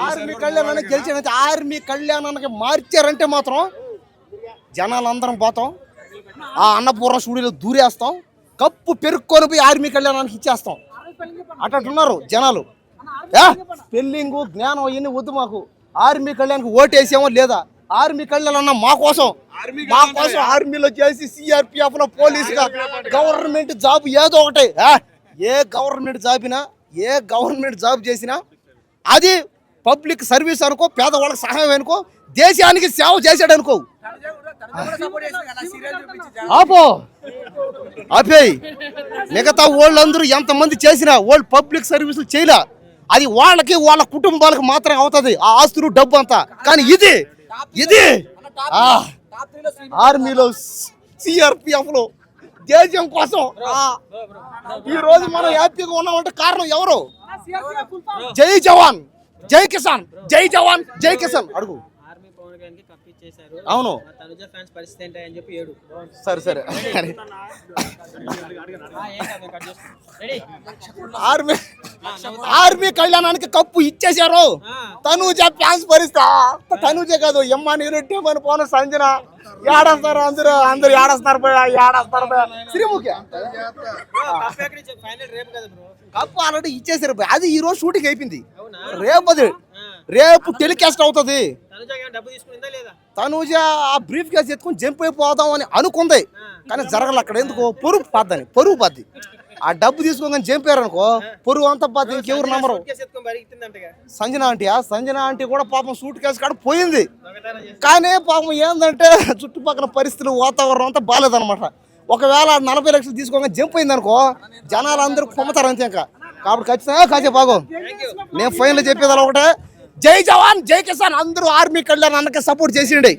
Army కళ్యాణానికి గెలిచారంటే army కళ్యాణానికి మార్చారంటే మాత్రం జనాలందరం పోతాం, ఆ అన్నపూర్ణ స్టూడియోలో దూరేస్తాం, కప్పు పెరుక్కొని పోయి ఆర్మీ కళ్యాణానికి ఇచ్చేస్తాం. అట్లున్నారు జనాలు. స్పెల్లింగు జ్ఞానం అవన్నీ వద్దు మాకు. ఆర్మీ కళ్యాణ్కి ఓటేసామో లేదా, ఆర్మీ కళ్యాణ్ అన్న మా కోసం ఆర్మీలో చేసి సిఆర్పిఎఫ్ లో పోలీసుగా గవర్నమెంట్ జాబ్ ఏదో ఒకటి. ఏ గవర్నమెంట్ జాబ్ చేసినా అది పబ్లిక్ సర్వీస్ అనుకో, పేదవాళ్ళకి సహాయం అనుకో, దేశానికి సేవ చేశాడు అనుకో. ఆపేయి. మిగతా వాళ్ళందరూ ఎంతమంది చేసినా వాళ్ళు పబ్లిక్ సర్వీసులు చేయలే. అది వాళ్ళకి వాళ్ళ కుటుంబాలకు మాత్రమే అవుతుంది ఆ ఆస్తులు డబ్బు అంతా. కానీ ఇది ఆర్మీలో సిఆర్పిఎఫ్ లో దేశం కోసం ఈ రోజు మనం హ్యాపీగా ఉన్నామంటే కారణం ఎవరు? జై జవాన్ జై కిసాన్, జై జవాన్ జై కిసాన్. అడుగు. అవును సరే ఆర్మీ కళ్యాణానికి కప్పు ఇచ్చేశారు. తనూజ ఫ్యాన్స్ పరిస్థితి. తనూజే కాదు, ఎమ్మాని రెడ్డి అని పోను సంజన ఏడేస్తారు. అందరూ ఏడేస్తారు శ్రీముఖి కప్పు ఆల్రెడీ ఇచ్చేసారు. అది ఈ రోజు షూటింగ్ అయిపోయింది. రేపు టెలికాస్ట్ అవుతుంది. తనూజ ఆ బ్రీఫ్ కేసు ఎత్తుకుని జంప్ అయిపోదాం అని అనుకుంది, కానీ జరగదు. అక్కడ ఎందుకు? పరువు పద్ది. ఆ డబ్బు తీసుకోగానే జంప్ అయ్యారనుకో పొరుగు అంతా పద్ది. ఇంకెవరు నమ్మరు. సంజన ఆంటీ కూడా పాపం సూట్ కేసు కాడ పోయింది. కానీ పాపం ఏంటంటే చుట్టుపక్కల పరిస్థితులు వాతావరణం అంతా బాగాలేదనమాట. ఒకవేళ 40 లక్షలు తీసుకోగానే జంప్ అయింది అనుకో జనాలు అందరూ కొమ్మతారు అంతే. ఇంకా కాబట్టి ఖచ్చితంగా కాసే బాగో. నేను ఫైనల్ చెప్పేది అలా ఒకటే, జై జవాన్ జై కిసాన్. అందరూ ఆర్మీ కళ్యాణానికి సపోర్ట్ చేసిండే.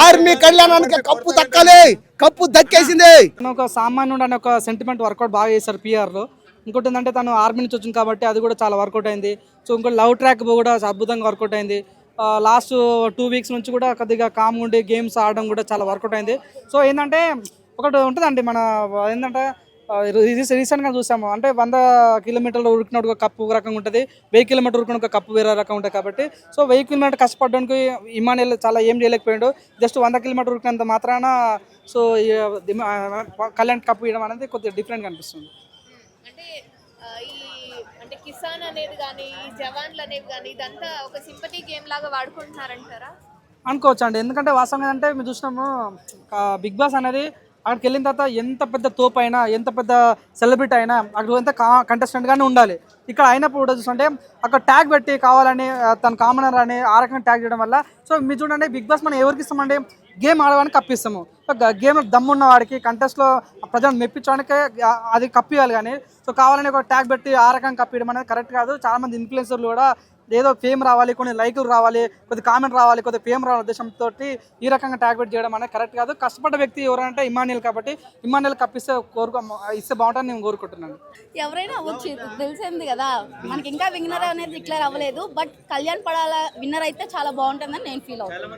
ఆర్మీ కళ్యాణానికి కప్పు దక్కాలి, కప్పు దక్కేసింది. ఒక సామాన్యుడు అనే ఒక సెంటిమెంట్ వర్కౌట్ బాగా చేశారు పిఆర్ లో. ఇంకోటి ఏంటంటే తను ఆర్మీ నుంచి వచ్చింది కాబట్టి అది కూడా చాలా వర్కౌట్ అయింది. సో ఇంకోటి లవ్ ట్రాక్ కూడా అద్భుతంగా వర్కౌట్ అయింది. లాస్ట్ 2 వీక్స్ నుంచి కూడా కొద్దిగా కామ్ ఉండి గేమ్స్ ఆడడం కూడా చాలా వర్కౌట్ అయింది. సో ఏంటంటే ఒకటి ఉంటుందండి, మన ఏంటంటే రీసెంట్గా చూసాము అంటే 100 కిలోమీటర్లు ఉరికినట్టు ఒక కప్పు ఒక రకంగా ఉంటుంది, 1000 కిలోమీటర్ ఉరికిన ఒక కప్పు వేరే రకంగా ఉంటుంది. కాబట్టి సో 1000 కిలోమీటర్ కష్టపడడానికి ఇమానుయేల్ చాలా ఏం చేయలేకపోయాడు. జస్ట్ 100 కిలోమీటర్ ఉరికినంత మాత్రాన సో కళ్యాణ్ కప్పు ఇవ్వడం అనేది కొద్దిగా డిఫరెంట్గా అనిపిస్తుంది. అంటే కిసాన్ అనేది కానీ జవాన్లు అనేవి కానీ ఇదంతా ఒక సింపతి గేమ్ లాగా వాడుకుంటున్నారంటారా? అనుకోవచ్చు అండి. ఎందుకంటే వాస్తవంగా అంటే మేము చూసినాము బిగ్ బాస్ అనేది అక్కడికి వెళ్ళిన తర్వాత ఎంత పెద్ద తోపు అయినా, ఎంత పెద్ద సెలబ్రిటీ అయినా అక్కడ ఎంత కంటెస్టెంట్గానే ఉండాలి. ఇక్కడ అయినప్పుడు కూడా చూస్తుంటే అక్కడ ట్యాగ్ పెట్టి కావాలని తన కామనర్ అని ఆ రకంగా ట్యాగ్ చేయడం వల్ల సో మీరు చూడండి బిగ్ బాస్ మనం ఎవరికి ఇస్తామంటే గేమ్ ఆడడానికి కప్పిస్తాము. గేమ్ దమ్మున్న వాడికి కంటెస్ట్లో ప్రజలను మెప్పించడానికి అది కప్పియాలి. కానీ సో కావాలని ఒక ట్యాగ్ పెట్టి ఆ రకంగా కప్పియడం అనేది కరెక్ట్ కాదు. చాలామంది ఇన్ఫ్లుయెన్సర్లు కూడా ఏదో ఫేమ్ రావాలి, కొన్ని లైకులు రావాలి, కొద్ది కామెంట్ రావాలి, కొద్ది ఫేమ్ రావాలి ఉద్దేశంతో ఈ రకంగా ట్యాగ్ పెట్టి చేయడం అనేది కరెక్ట్ కాదు. కష్టపడ్డ వ్యక్తి ఎవరంటే ఇమానుయేల్. కాబట్టి ఇమానుయేల్ కప్పిస్తే ఇస్తే బాగుంటుందని నేను కోరుకుంటున్నాను. ఎవరైనా అవ్వచ్చు, తెలిసింది కదా. మనకి ఇంకా విన్నర్ అనేది డిక్లేర్ అవ్వలేదు. బట్ కళ్యాణ్ పడాల విన్నర్ అయితే చాలా బాగుంటుందని నేను ఫీల్ అవుతాను.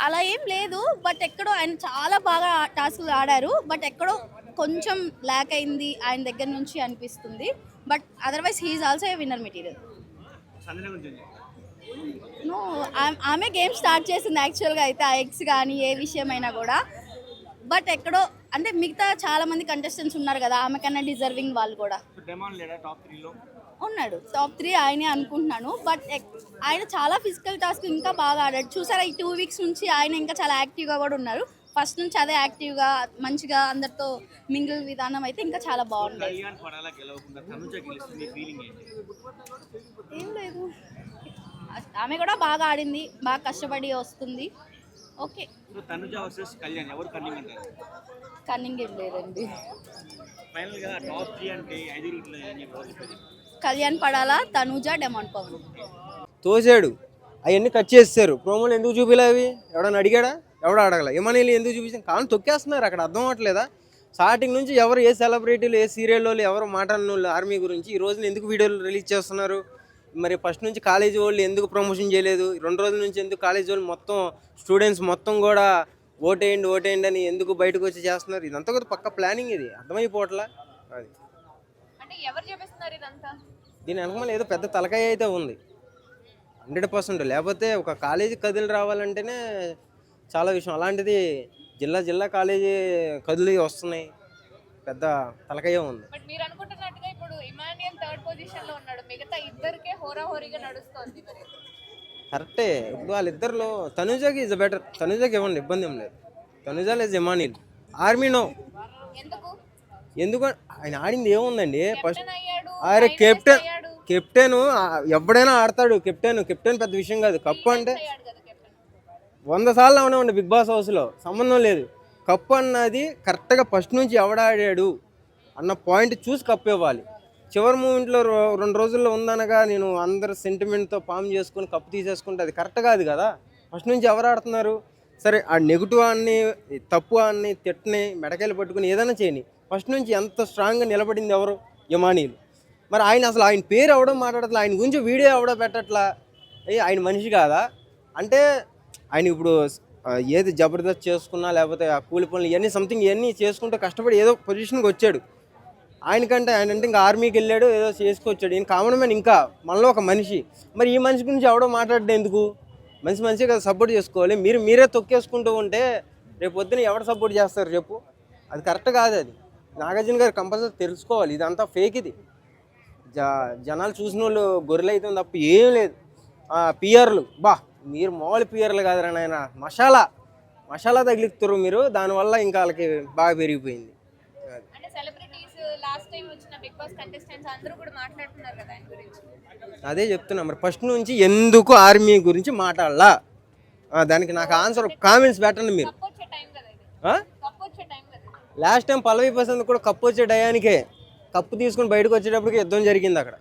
అలా ఏం లేదు. బట్ ఎక్కడో ఆయన చాలా బాగా టాస్క్లు ఆడారు. బట్ ఎక్కడో కొంచెం ల్యాక్ అయింది ఆయన దగ్గర నుంచి అనిపిస్తుంది. But otherwise he is also a winner material. No, ఆమె గేమ్ స్టార్ట్ చేసింది యాక్చువల్గా అయితే ఆ ఎగ్స్ కానీ ఏ విషయమైనా కూడా. బట్ ఎక్కడో అంటే మిగతా చాలా మంది కంటెస్టెంట్స్ ఉన్నారు కదా, ఆమె కన్నా డిజర్వింగ్ వాళ్ళు కూడా ఉన్నాడు. టాప్ 3 ఆయనే అనుకుంటున్నాను. బట్ ఆయన చాలా ఫిజికల్ టాస్క్ ఇంకా బాగా ఆడాడు. చూసారా ఈ 2 వీక్స్ నుంచి ఆయన ఇంకా చాలా యాక్టివ్గా కూడా ఉన్నారు. ఫస్ట్ నుంచి అదే యాక్టివ్గా మంచిగా అందరితో మింగిల్ విధానం అయితే ఇంకా చాలా బాగుంది. ఏం లేదు, ఆమె కూడా బాగా ఆడింది, బాగా కష్టపడి వస్తుంది. ఓకే, కన్నింగ్ ఏం లేదండి. కళ్యాణ్ పడాలా, తనూజ, డెమాన్ పవన్. తోసాడు, అవన్నీ కట్ చేస్తారు. ప్రోమోలు ఎందుకు చూపిలే? అవి ఎవడన్నా అడిగాడా? ఎవడ అడగల. ఏమని ఎందుకు చూపించాం? కానీ తొక్కేస్తున్నారు. అక్కడ అర్థం అవ్వట్లేదా? స్టార్టింగ్ నుంచి ఎవరు ఏ సెలబ్రిటీలు ఏ సీరియల్ వాళ్ళు ఎవరు మాట్లాడిన వాళ్ళు ఆర్మీ గురించి ఈ రోజున ఎందుకు వీడియోలు రిలీజ్ చేస్తున్నారు? మరి ఫస్ట్ నుంచి కాలేజీ వాళ్ళు ఎందుకు ప్రమోషన్ చేయలేదు? 2 రోజుల నుంచి ఎందుకు కాలేజీ వాళ్ళు మొత్తం స్టూడెంట్స్ మొత్తం కూడా ఓటేయండి అని ఎందుకు బయటకు వచ్చి చేస్తున్నారు? ఇదంతా కూడా పక్క ప్లానింగ్. ఇది అర్థమైపోవట్లా. అది మరి ఇదంతా? దీని వెనకమాల ఏదో పెద్ద తలకాయ అయితే ఉంది 100%. లేకపోతే ఒక కాలేజీ కదిలి రావాలంటేనే చాలా విషయం. అలాంటిది జిల్లా కాలేజీ కదిలి వస్తున్నాయి, పెద్ద తలకాయ ఉంది. బట్ మీరు అనుకుంటున్నట్టుగా ఇప్పుడు ఇమాన్యుయల్ థర్డ్ పొజిషన్ లో ఉన్నాడు, మిగతా ఇద్దరికే హోరాహోరీగా నడుస్తోంది మరి. కరెక్టే. ఇప్పుడు వాళ్ళిద్దరిలో తనుజకి ఇస్ బెటర్. తనుజకి ఇవ్వండి, ఇబ్బంది ఏం లేదు. తనుజ లేదు ఇమానిల్. Army no. ఎందుకు ఆయన ఆడింది ఏముందండి? ఫస్ట్ అరే కెప్టెన్ ఎవడైనా ఆడతాడు. కెప్టెన్ పెద్ద విషయం కాదు. కప్పు అంటే 100 సార్లు అవునండి బిగ్ బాస్ హౌస్లో, సంబంధం లేదు. కప్పు అన్నది కరెక్ట్గా ఫస్ట్ నుంచి ఎవడాడాడు అన్న పాయింట్ చూసి కప్పు ఇవ్వాలి. చివరి మూమెంట్లో 2 రోజుల్లో ఉందనగా నేను అందరు సెంటిమెంట్తో పామ్ చేసుకుని కప్పు తీసేసుకుంటే అది కరెక్ట్ కాదు కదా. ఫస్ట్ నుంచి ఎవరు ఆడుతున్నారు? సరే ఆ నెగిటివ్ అన్ని తప్పు అన్ని తిట్టని మెడకాయలు పట్టుకుని ఏదైనా చేయని, ఫస్ట్ నుంచి ఎంత స్ట్రాంగ్గా నిలబడింది ఎవరు? ఇమానిల్. మరి అసలు ఆయన పేరు ఎవడో మాట్లాడట్లా, ఆయన గురించి వీడియో ఎవడో పెట్టట్లా. ఆయన మనిషి కాదా అంటే? ఆయన ఇప్పుడు ఏది జబర్దస్త్ చేసుకున్నా లేకపోతే ఆ కూలి పనులు ఇవన్నీ సంథింగ్ ఇవన్నీ చేసుకుంటూ కష్టపడి ఏదో పొజిషన్కి వచ్చాడు. ఆయన అంటే ఇంకా ఆర్మీకి వెళ్ళాడు, ఏదో చేసుకొచ్చాడు. ఈయన కామన్ మ్యాన్, ఇంకా మనలో ఒక మనిషి. మరి ఈ మనిషి గురించి ఎవడో మాట్లాడడం ఎందుకు? మనిషి కదా సపోర్ట్ చేసుకోవాలి. మీరే తొక్కేసుకుంటూ ఉంటే రేపు పొద్దున ఎవరు సపోర్ట్ చేస్తారు చెప్పు? అది కరెక్ట్ కాదు. అది నాగార్జున గారు కంపల్సరీ తెలుసుకోవాలి. ఇదంతా ఫేక్. ఇది జనాలు చూసిన వాళ్ళు గొర్రెలు అయితే తప్ప ఏం లేదు. పిఆర్లు మీరు మామూలు పిఆర్లు కాదురా నాయన, మసాలా తగిలిస్తారు మీరు. దానివల్ల ఇంకా వాళ్ళకి బాగా పెరిగిపోయింది. అదే చెప్తున్నా. మరి ఫస్ట్ నుంచి ఎందుకు ఆర్మీ గురించి మాట్లాడాలా? దానికి నాకు ఆన్సర్ కామెంట్స్ పెట్టండి మీరు. లాస్ట్ టైం పల్లవి ప్రశాంత్ కూడా కప్పు వచ్చే టయానికే, కప్పు తీసుకుని బయటకు వచ్చేటప్పటికి యుద్ధం జరిగింది అక్కడ.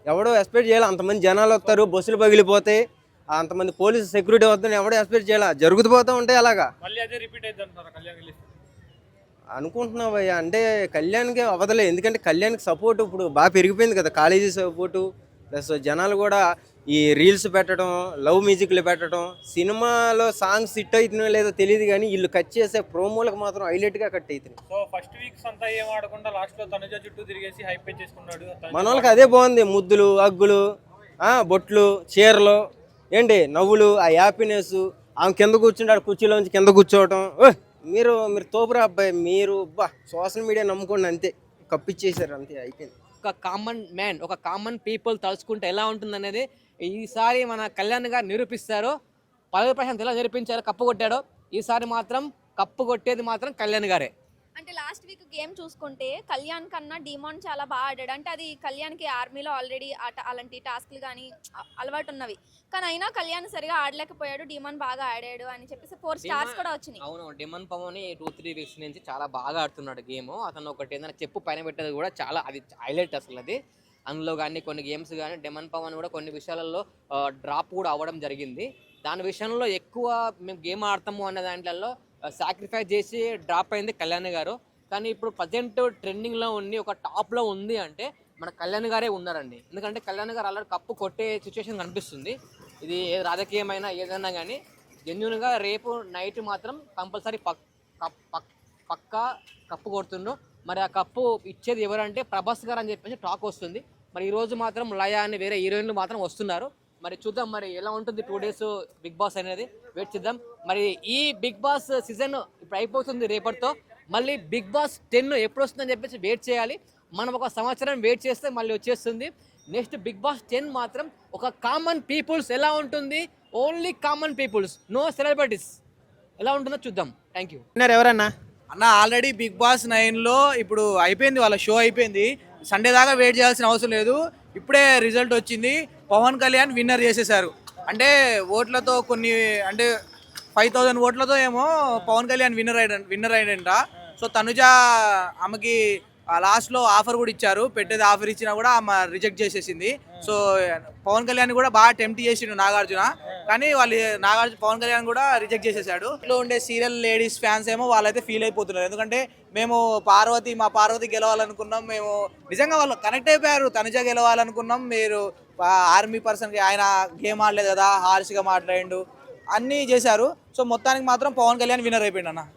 ఎవడో ఎక్స్పెక్ట్ చేయాలి అంతమంది జనాలు వస్తారు, బస్సులు పగిలిపోతాయి, అంతమంది పోలీసు సెక్యూరిటీ వద్దని ఎవడో ఎక్స్పెక్ట్ చేయాలి. జరుగుతూ పోతూ ఉంటాయి అలాగా. అనుకుంటున్నావయ్యా అంటే కళ్యాణ్కి అవదలే. ఎందుకంటే కళ్యాణ్కి సపోర్ట్ ఇప్పుడు బాగా పెరిగిపోయింది కదా, కాలేజీ సపోర్టు ప్లస్ జనాలు కూడా ఈ రీల్స్ పెట్టడం, లవ్ మ్యూజిక్లు పెట్టడం, సినిమాలో సాంగ్స్ హిట్ అవుతున్నాయో లేదో తెలియదు కానీ వీళ్ళు కట్ చేసే ప్రోమోలకు మాత్రం హైలైట్గా కట్ అవుతున్నాయి. సో ఫస్ట్ వీక్స్ అంతా ఏం ఆడకుండా లాస్ట్లో తనుజ చుట్టూ తిరిగేసి హైప్ చేసుకున్నాడు. మన వాళ్ళకి అదే బాగుంది. ముద్దులు, అగ్గులు, బొట్లు, చీరలు, ఏంటి నవ్వులు, ఆ హ్యాపీనెస్. ఆమె కింద కూర్చుంటాడు, కుర్చీలోంచి కింద కూర్చోవటం. మీరు తోపురా అబ్బాయి, మీరు సోషల్ మీడియా నమ్ముకోండి అంతే. కప్పిచ్చేసారు అంతే, అయిపోయింది. ఒక కామన్ మ్యాన్, ఒక కామన్ పీపుల్ తలుచుకుంటే ఎలా ఉంటుంది అనేది ఈసారి మన కళ్యాణ్ గారు నిరూపిస్తారు. పల్లవి ప్రశాంత్ ఎలా నిరూపించారో, కప్పు కొట్టాడో, ఈసారి మాత్రం కప్పు కొట్టేది మాత్రం కళ్యాణ్ గారే. అంటే లాస్ట్ వీక్ గేమ్ చూసుకుంటే కళ్యాణ్ కన్నా డిమాండ్ చాలా బాగా ఆడాడు. అంటే అది కళ్యాణ్కి ఆర్మీలో ఆల్రెడీ అలాంటి టాస్క్లు కానీ అలవాటు ఉన్నవి, కానీ అయినా కళ్యాణ్ సరిగా ఆడలేకపోయాడు. డిమాండ్ బాగా ఆడాడు అని చెప్పేసి 4 స్టార్స్ కూడా వచ్చినాయి. అవును, డిమాండ్ పవన్ 2-3 వీక్స్ నుంచి చాలా బాగా ఆడుతున్నాడు గేమ్. అతను ఒకటి ఏదైనా చెప్పు పైన పెట్టేది కూడా చాలా, అది హైలైట్ అసలు. అది అందులో కానీ కొన్ని గేమ్స్ కానీ డిమాండ్ పవన్ కూడా కొన్ని విషయాలలో డ్రాప్ కూడా అవ్వడం జరిగింది. దాని విషయంలో ఎక్కువ మేము గేమ్ ఆడతాము అనే దాంట్లో సాక్రిఫైస్ చేసి డ్రాప్ అయింది కళ్యాణ్ గారు. కానీ ఇప్పుడు ప్రజెంట్ ట్రెండింగ్లో ఉండి ఒక టాప్లో ఉంది అంటే మన కళ్యాణ్ గారే ఉన్నారండి. ఎందుకంటే కళ్యాణ్ గారు ఆల్రెడీ కప్పు కొట్టే సిచ్యువేషన్ కనిపిస్తుంది. ఇది రాజకీయమైనా ఏదైనా కానీ జెన్యున్గా రేపు నైట్ మాత్రం కంపల్సరీ పక్కా కప్పు కొడుతుండ్రు. మరి ఆ కప్పు ఇచ్చేది ఎవరంటే ప్రభాస్ గారు అని చెప్పేసి టాక్ వస్తుంది. మరి ఈరోజు మాత్రం లయ అని వేరే హీరోయిన్లు మాత్రం వస్తున్నారు. మరి చూద్దాం మరి ఎలా ఉంటుంది 2 days బిగ్ బాస్ అనేది, వెయిట్ చేద్దాం. మరి ఈ బిగ్ బాస్ సీజన్ ఇప్పుడు అయిపోతుంది రేపటితో. మళ్ళీ బిగ్ బాస్ 10 ఎప్పుడు వస్తుందని చెప్పేసి వెయిట్ చేయాలి. మనం ఒక సంవత్సరం వెయిట్ చేస్తే మళ్ళీ వచ్చేస్తుంది. నెక్స్ట్ బిగ్ బాస్ 10 మాత్రం ఒక కామన్ పీపుల్స్ ఎలా ఉంటుంది, only common peoples, no celebrities, ఎలా ఉంటుందో చూద్దాం. Thank you. ఎవరన్నా అన్న ఆల్రెడీ బిగ్ బాస్ 9లో ఇప్పుడు అయిపోయింది, వాళ్ళ షో అయిపోయింది. సండే దాకా వెయిట్ చేయాల్సిన అవసరం లేదు. ఇప్పుడే రిజల్ట్ వచ్చింది. పవన్ కళ్యాణ్ విన్నర్ చేసేసారు. అంటే ఓట్లతో కొన్ని, అంటే 5000 ఓట్లతో ఏమో పవన్ కళ్యాణ్ విన్నర్ అయ్యాడంట. సో తనుజ ఆమెకి లాస్ట్లో ఆఫర్ కూడా ఇచ్చారు, పెట్టేది ఆఫర్ ఇచ్చినా కూడా ఆమె రిజెక్ట్ చేసేసింది. సో పవన్ కళ్యాణ్ కూడా బాగా టెంప్ట్ చేసిండు నాగార్జున, కానీ పవన్ కళ్యాణ్ కూడా రిజెక్ట్ చేసేసాడు. ఇంట్లో ఉండే సీరియల్ లేడీస్ ఫ్యాన్స్ ఏమో వాళ్ళైతే ఫీల్ అయిపోతున్నారు. ఎందుకంటే మేము మా పార్వతి గెలవాలనుకున్నాం, మేము నిజంగా వాళ్ళు కనెక్ట్ అయిపోయారు. తనుజ గెలవాలనుకున్నాం, మీరు ఆర్మీ పర్సన్కి ఆయన గేమ్ ఆడలేదు కదా, హార్ష్గా మాట్లాడిండు, అన్నీ చేశారు. సో మొత్తానికి మాత్రం పవన్ కళ్యాణ్ విన్నర్ అయిపోయిండు అన్న.